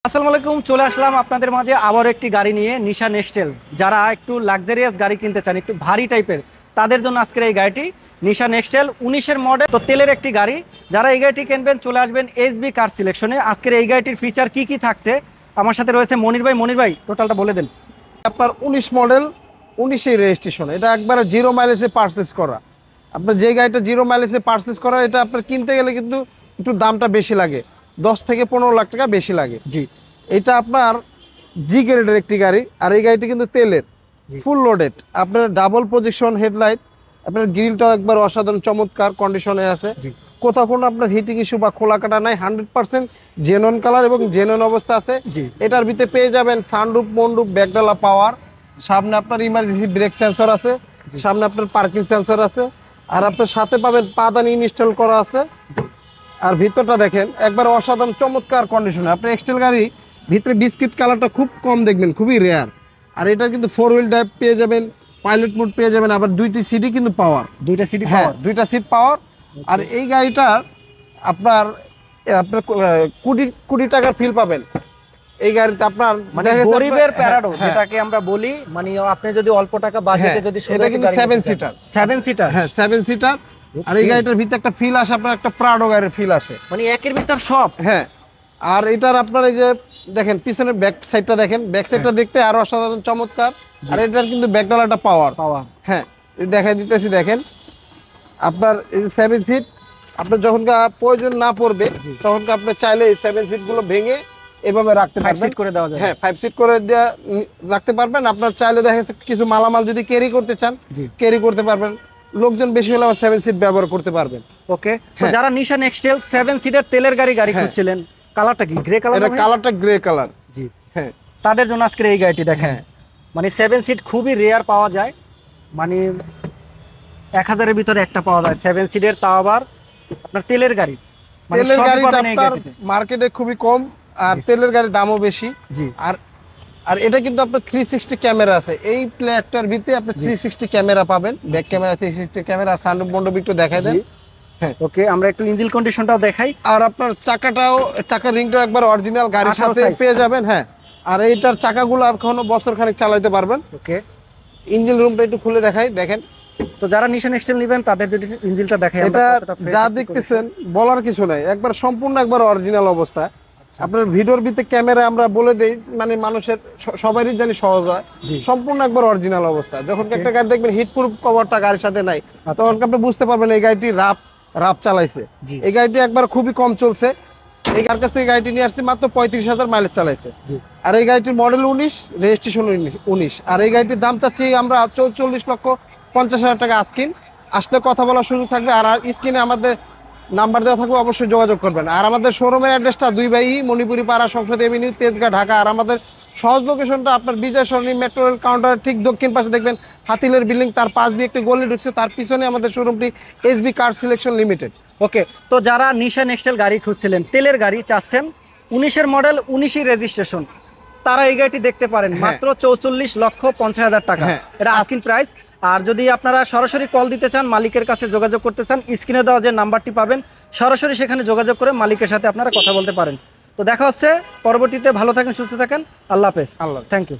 আসসালামু আলাইকুম, চলে আসলাম আপনাদের মাঝে আবার একটি গাড়ি নিয়ে, নিশান এক্সটেল। যারা একটু লাক্সারিয়াস গাড়ি কিনতে চান, একটু ভারী টাইপের, তাদের জন্য আজকের এই গাড়িটি নিশান এক্সটেল 19-এর মডেল, তো তেলের একটি গাড়ি। যারা এই গাড়িটি কিনবেন চলে আসবেন এসবি কার সিলেকশনে। আজকের এই গাড়িটির ফিচার কি কি থাকছে, আমার সাথে রয়েছে মনির ভাই। মনির ভাই, টোটালটা বলে দেন। আপনার 19 মডেল, 19-এর রেজিস্ট্রেশন। এটা একবারে জিরো মাইলেজে পারচেজ করা। আপনার যে গাড়িটা জিরো মাইলেজে পারচেজ করা, এটা আপনার কিনতে গেলে কিন্তু একটু দামটা বেশি লাগে, 10 থেকে 15 লাখ টাকা বেশি লাগে। জি, এটা আপনার জি গ্রেডের একটি গাড়ি, আর এই গাড়িটি কিন্তু তেলের, ফুল লোডেড। আপনার ডাবল প্রজেকশন হেডলাইট, আপনার গ্রিলটাও একবার অসাধারণ চমৎকার কন্ডিশনে আছে। কোথাও কোনো আপনার হিটিং ইস্যু বা খোলা কাটা নাই, 100% জেনন কালার এবং জেনন অবস্থা আছে। এটার ভিতরে পেয়ে যাবেন সানরুফ, মনরুফ, ব্যাকডালা পাওয়ার, সামনে আপনার ইমার্জেন্সি ব্রেক সেন্সর আছে, সামনে আপনার পার্কিং সেন্সর আছে, আর আপনার সাথে পাবেন পাদানি ইনস্টল করা আছে। আর ভিতরটা দেখেন একবার অসাধারণ চমৎকার কন্ডিশনে। আপনার এক্সটেল গাড়ি ভিতরে বিস্কিট কালারটা খুব কম দেখবেন, খুবই রেয়ার। আর এটা কিন্তু 4 হুইল ড্রাইভ পেয়ে যাবেন, পাইলট মোড পেয়ে যাবেন, আবার দুইটি সিটই কিন্তু পাওয়ার, দুইটা সিটি, হ্যাঁ দুইটা সিট পাওয়ার। আর এই গাড়িটার আপনার আপনার কোটি টাকার ফিল পাবেন এই গাড়িতে। আপনার মানে গরিবের প্যারাডো যেটাকে আমরা বলি, মানে আপনি যদি অল্প টাকা বাজেটে যদি এটা কিন্তু 7 সিটার, 7 সিটার, হ্যাঁ 7 সিটার। আর এই গাড়িটার ভিতরে একটা ফিল আসে, আপনার একটা প্রাডো গাড়ির ফিল আসে, মানে একের ভিতর সব। হ্যাঁ। আর এটার আপনার এই যে দেখেন পিছনের ব্যাক সাইডটা দেখেন, ব্যাক সাইডটা দেখতে আরো অসাধারণ চমৎকার। আর এটার কিন্তু ব্যাকডালাটা পাওয়ার, হ্যাঁ দেখাই দিতেছি। দেখেন আপনার এই 7 সিট, আপনার যখন প্রয়োজন না পড়বে তখন আপনি চাইলে এই 7 সিট গুলো ভেঙে এভাবে রাখতে পারবেন, 5 সিট করে দেওয়া যায়। হ্যাঁ 5 সিট করে রাখতে পারবেন। আপনার চাইলে দেখা যাচ্ছে কিছু মালামাল যদি ক্যারি করতে চান, ক্যারি করতে পারবেন। লোকজন বেশি হলে 7 সিট ব্যবহার করতে পারবেন। ওকে, তো যারা নিশান এক্সটেল 7 সিটার তেলের গাড়ি খুঁজছিলেন, কালারটা কি গ্রে কালার? এটা কালারটা গ্রে কালার, জি হ্যাঁ। তাদের জন্য আজকের এই গাড়িটি দেখেন, মানে 7 সিট খুবই রেয়ার পাওয়া যায়, মানে 1000-এর ভিতরে একটা পাওয়া যায় 7 সিটের, তাও আবার আপনার তেলের গাড়ি। তেলের গাড়িটা আপনার মার্কেটে খুবই কম, আর তেলের গাড়ির দামও বেশি। জি, আর এটা কিন্তু আপনার 360 ক্যামেরা আছে এই প্লেটটার ভিতরে। আপনি 360 ক্যামেরা পাবেন, ব্যাক ক্যামেরা, 360 ক্যামেরা, আর সানরুফ মন্ডপ একটু দেখাই দেন। হ্যাঁ ওকে, আমরা একটু ইঞ্জিন কন্ডিশনটাও দেখাই। আর আপনার চাকাটাও, চাকার রিংটাও একবার অরিজিনাল গাড়ির সাথে পেয়ে যাবেন, হ্যাঁ। আর এইটার চাকাগুলো এখনো বছর খানিক চালাতে পারবেন। ওকে, ইঞ্জিন রুমটা একটু খুলে দেখাই, দেখেন। তো যারা নিশান এক্সটেল নেবেন তাদের যদি ইঞ্জিনটা দেখাই, এটা যা দেখতেছেন বলার কিছু নাই, একবার সম্পূর্ণ একবার অরিজিনাল অবস্থা। আপনার ভিডিওর ভিতরে ক্যামেরা আমরা বলে দেই, মানে মানুষের সবারই জানি সহজ হয়, সম্পূর্ণ একবার অরিজিনাল অবস্থা। যখন একটা গাড়ি দেখবেন হিটপ্রুফ কভারটা গাড়ির সাথে নাই, তখন আপনি বুঝতে পারবেন এই গাড়িটি রাফ চালাইছে। এই গাড়িটি একবার খুবই কম চলছে। এই গাড়ির কাছ থেকে গাড়িটি নিয়ে আসছি মাত্র 35,000 মাইলেজ চালাইছে। আর এই গাড়িটির মডেল 19, রেজিস্ট্রেশন 19। আর এই গাড়িটির দাম চাচ্ছি আমরা 44,50,000 টাকা আস্কিন। আসলে কথা বলার সুযোগ থাকবে, আর স্ক্রিনে আমাদের নাম্বার দেওয়া থাকবে, অবশ্যই যোগাযোগ করবেন। আর আমাদের শোরুমের অ্যাড্রেসটা 2 বাই মণিপুরি পাড়া, সংসদ এভিনিউ, তেজগাঁ, ঢাকা। আর আমাদের সহজ লোকেশনটা আপনার বিজয় সরণি মেট্রো রেল কাউন্টারের ঠিক দক্ষিণ পাশে দেখবেন হাতিলের বিল্ডিং, তার পাশ দিয়ে একটি গলি ঢুকছে, তার পিছনে আমাদের শোরুমটি এসবি কার সিলেকশন লিমিটেড। ওকে, তো যারা নিশান এক্সটেল গাড়ি খুঁজছিলেন, তেলের গাড়ি চাচ্ছেন, 19-এর মডেল, 19-ই রেজিস্ট্রেশন, তারা এই গাড়িটি দেখতে পারেন মাত্র 44,50,000 টাকা, এটা আস্কিং প্রাইস। আর যদি আপনারা সরাসরি কল দিতে চান, মালিকের কাছে যোগাযোগ করতে চান, স্ক্রিনে দেওয়া যে নাম্বারটি পাবেন, সরাসরি সেখানে যোগাযোগ করে মালিকের সাথে আপনারা কথা বলতে পারেন। তো দেখা হচ্ছে পরবর্তীতে। ভালো থাকেন, সুস্থ থাকেন, আল্লাহ হাফেজ, থ্যাংক ইউ।